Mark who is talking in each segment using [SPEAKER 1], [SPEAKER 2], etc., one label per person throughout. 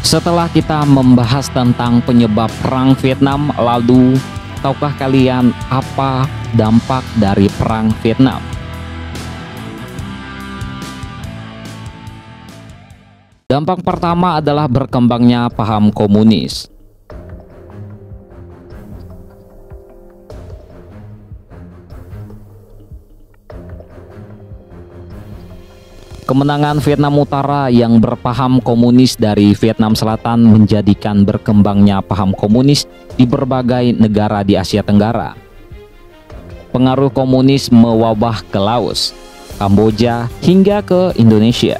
[SPEAKER 1] Setelah kita membahas tentang penyebab Perang Vietnam, lalu tahukah kalian apa dampak dari Perang Vietnam? Dampak pertama adalah berkembangnya paham komunis. Kemenangan Vietnam Utara yang berpaham komunis dari Vietnam Selatan menjadikan berkembangnya paham komunis di berbagai negara di Asia Tenggara. Pengaruh komunis mewabah ke Laos, Kamboja, hingga ke Indonesia.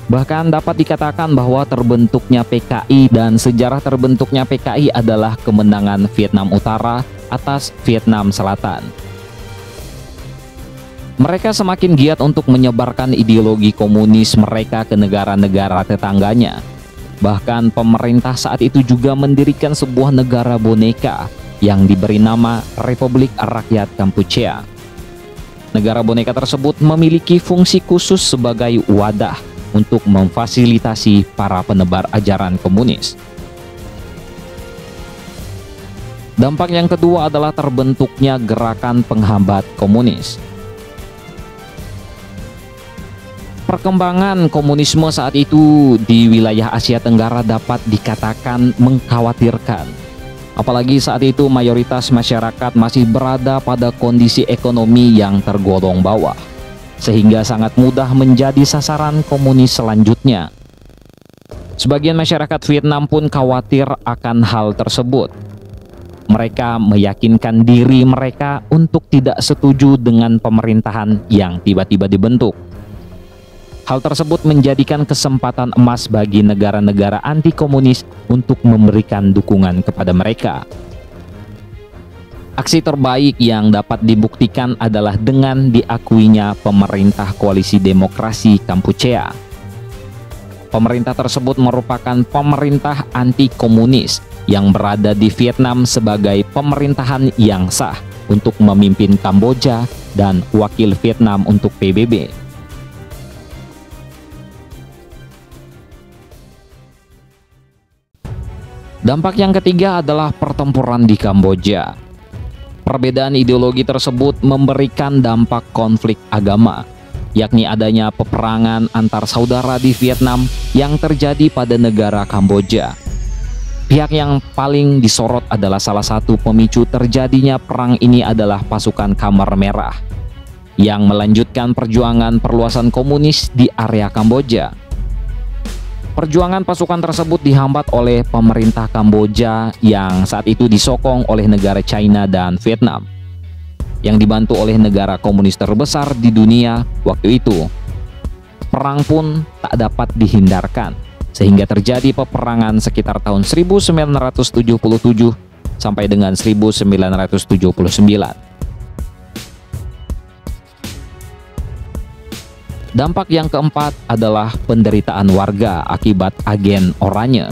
[SPEAKER 1] Bahkan dapat dikatakan bahwa terbentuknya PKI dan sejarah terbentuknya PKI adalah kemenangan Vietnam Utara atas Vietnam Selatan. Mereka semakin giat untuk menyebarkan ideologi komunis mereka ke negara-negara tetangganya. Bahkan pemerintah saat itu juga mendirikan sebuah negara boneka yang diberi nama Republik Rakyat Kampuchea. Negara boneka tersebut memiliki fungsi khusus sebagai wadah untuk memfasilitasi para penebar ajaran komunis. Dampak yang kedua adalah terbentuknya gerakan penghambat komunis. Perkembangan komunisme saat itu di wilayah Asia Tenggara dapat dikatakan mengkhawatirkan. Apalagi saat itu mayoritas masyarakat masih berada pada kondisi ekonomi yang tergolong bawah, sehingga sangat mudah menjadi sasaran komunis selanjutnya. Sebagian masyarakat Vietnam pun khawatir akan hal tersebut. Mereka meyakinkan diri mereka untuk tidak setuju dengan pemerintahan yang tiba-tiba dibentuk. Hal tersebut menjadikan kesempatan emas bagi negara-negara anti-komunis untuk memberikan dukungan kepada mereka. Aksi terbaik yang dapat dibuktikan adalah dengan diakuinya pemerintah koalisi demokrasi Kampuchea. Pemerintah tersebut merupakan pemerintah anti-komunis yang berada di Vietnam sebagai pemerintahan yang sah untuk memimpin Kamboja dan wakil Vietnam untuk PBB. Dampak yang ketiga adalah pertempuran di Kamboja. Perbedaan ideologi tersebut memberikan dampak konflik agama, yakni adanya peperangan antar saudara di Vietnam yang terjadi pada negara Kamboja. Pihak yang paling disorot adalah salah satu pemicu terjadinya perang ini adalah pasukan Khmer Merah yang melanjutkan perjuangan perluasan komunis di area Kamboja. Perjuangan pasukan tersebut dihambat oleh pemerintah Kamboja yang saat itu disokong oleh negara China dan Vietnam, yang dibantu oleh negara komunis terbesar di dunia waktu itu. Perang pun tak dapat dihindarkan, sehingga terjadi peperangan sekitar tahun 1977 sampai dengan 1979. Dampak yang keempat adalah penderitaan warga akibat agen oranye.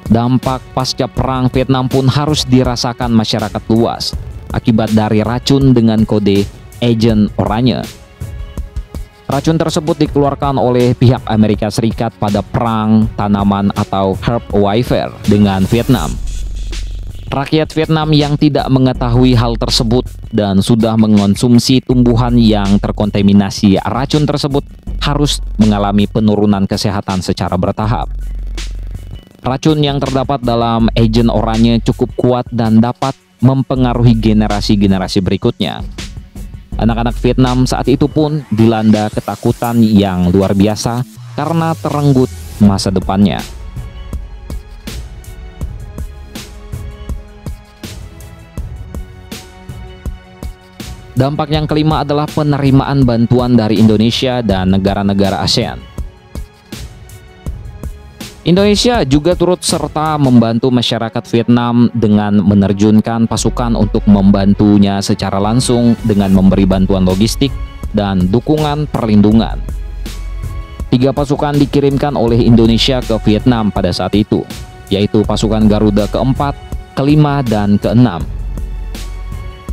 [SPEAKER 1] Dampak pasca perang Vietnam pun harus dirasakan masyarakat luas akibat dari racun dengan kode Agen Oranye. Racun tersebut dikeluarkan oleh pihak Amerika Serikat pada perang tanaman atau herb warfare dengan Vietnam. Rakyat Vietnam yang tidak mengetahui hal tersebut dan sudah mengonsumsi tumbuhan yang terkontaminasi racun tersebut harus mengalami penurunan kesehatan secara bertahap. Racun yang terdapat dalam Agen Oranye cukup kuat dan dapat mempengaruhi generasi-generasi berikutnya. Anak-anak Vietnam saat itu pun dilanda ketakutan yang luar biasa karena terenggut masa depannya. Dampak yang kelima adalah penerimaan bantuan dari Indonesia dan negara-negara ASEAN. Indonesia juga turut serta membantu masyarakat Vietnam dengan menerjunkan pasukan untuk membantunya secara langsung dengan memberi bantuan logistik dan dukungan perlindungan. 3 pasukan dikirimkan oleh Indonesia ke Vietnam pada saat itu, yaitu pasukan Garuda ke-4, ke-5, dan ke-6.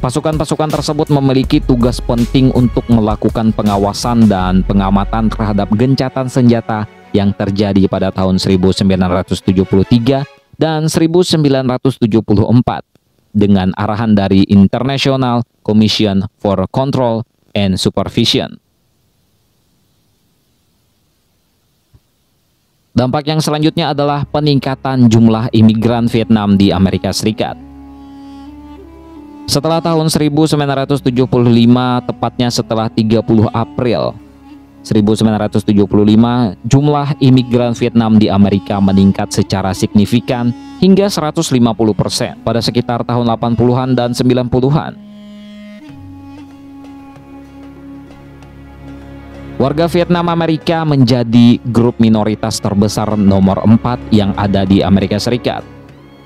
[SPEAKER 1] Pasukan-pasukan tersebut memiliki tugas penting untuk melakukan pengawasan dan pengamatan terhadap gencatan senjata yang terjadi pada tahun 1973 dan 1974 dengan arahan dari International Commission for Control and Supervision. Dampak yang selanjutnya adalah peningkatan jumlah imigran Vietnam di Amerika Serikat. Setelah tahun 1975, tepatnya setelah 30 April 1975, jumlah imigran Vietnam di Amerika meningkat secara signifikan hingga 150% pada sekitar tahun 80-an dan 90-an. Warga Vietnam Amerika menjadi grup minoritas terbesar nomor 4 yang ada di Amerika Serikat.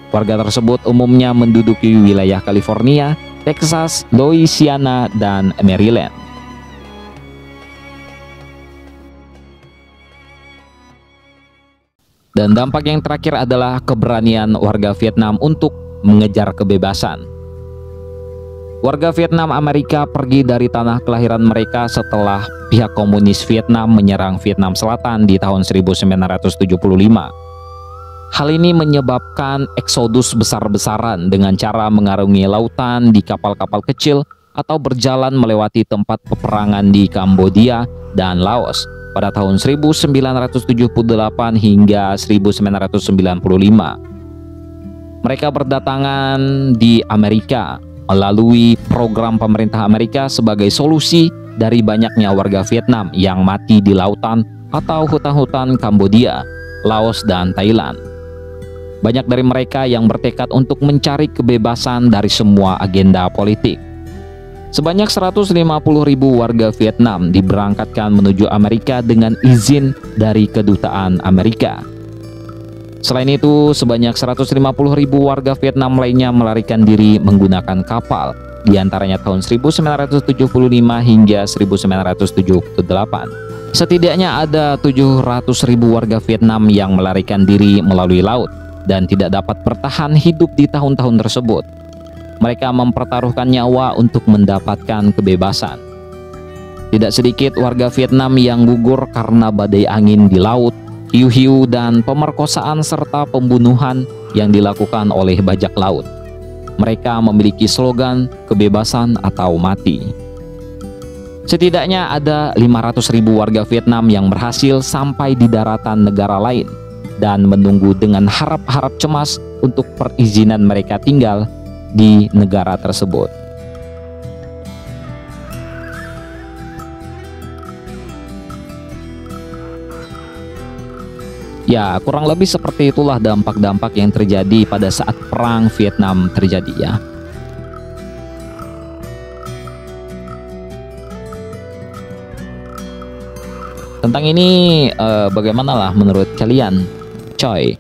[SPEAKER 1] Warga tersebut umumnya menduduki wilayah California, Texas, Louisiana, dan Maryland. Dan dampak yang terakhir adalah keberanian warga Vietnam untuk mengejar kebebasan. Warga Vietnam Amerika pergi dari tanah kelahiran mereka setelah pihak komunis Vietnam menyerang Vietnam Selatan di tahun 1975. Hal ini menyebabkan eksodus besar-besaran dengan cara mengarungi lautan di kapal-kapal kecil atau berjalan melewati tempat peperangan di Kambodia dan Laos pada tahun 1978 hingga 1995. Mereka berdatangan di Amerika melalui program pemerintah Amerika sebagai solusi dari banyaknya warga Vietnam yang mati di lautan atau hutan-hutan Kambodia, Laos, dan Thailand. Banyak dari mereka yang bertekad untuk mencari kebebasan dari semua agenda politik. Sebanyak 150.000 warga Vietnam diberangkatkan menuju Amerika dengan izin dari kedutaan Amerika. Selain itu, sebanyak 150.000 warga Vietnam lainnya melarikan diri menggunakan kapal, di antaranya tahun 1975 hingga 1978. Setidaknya ada 700.000 warga Vietnam yang melarikan diri melalui laut dan tidak dapat bertahan hidup di tahun-tahun tersebut. Mereka mempertaruhkan nyawa untuk mendapatkan kebebasan. Tidak sedikit warga Vietnam yang gugur karena badai angin di laut, hiu-hiu, dan pemerkosaan serta pembunuhan yang dilakukan oleh bajak laut. Mereka memiliki slogan kebebasan atau mati. Setidaknya ada 500.000 warga Vietnam yang berhasil sampai di daratan negara lain dan menunggu dengan harap-harap cemas untuk perizinan mereka tinggal di negara tersebut. Ya, kurang lebih seperti itulah dampak-dampak yang terjadi pada saat perang Vietnam terjadi ya. Tentang ini bagaimana lah menurut kalian, coy?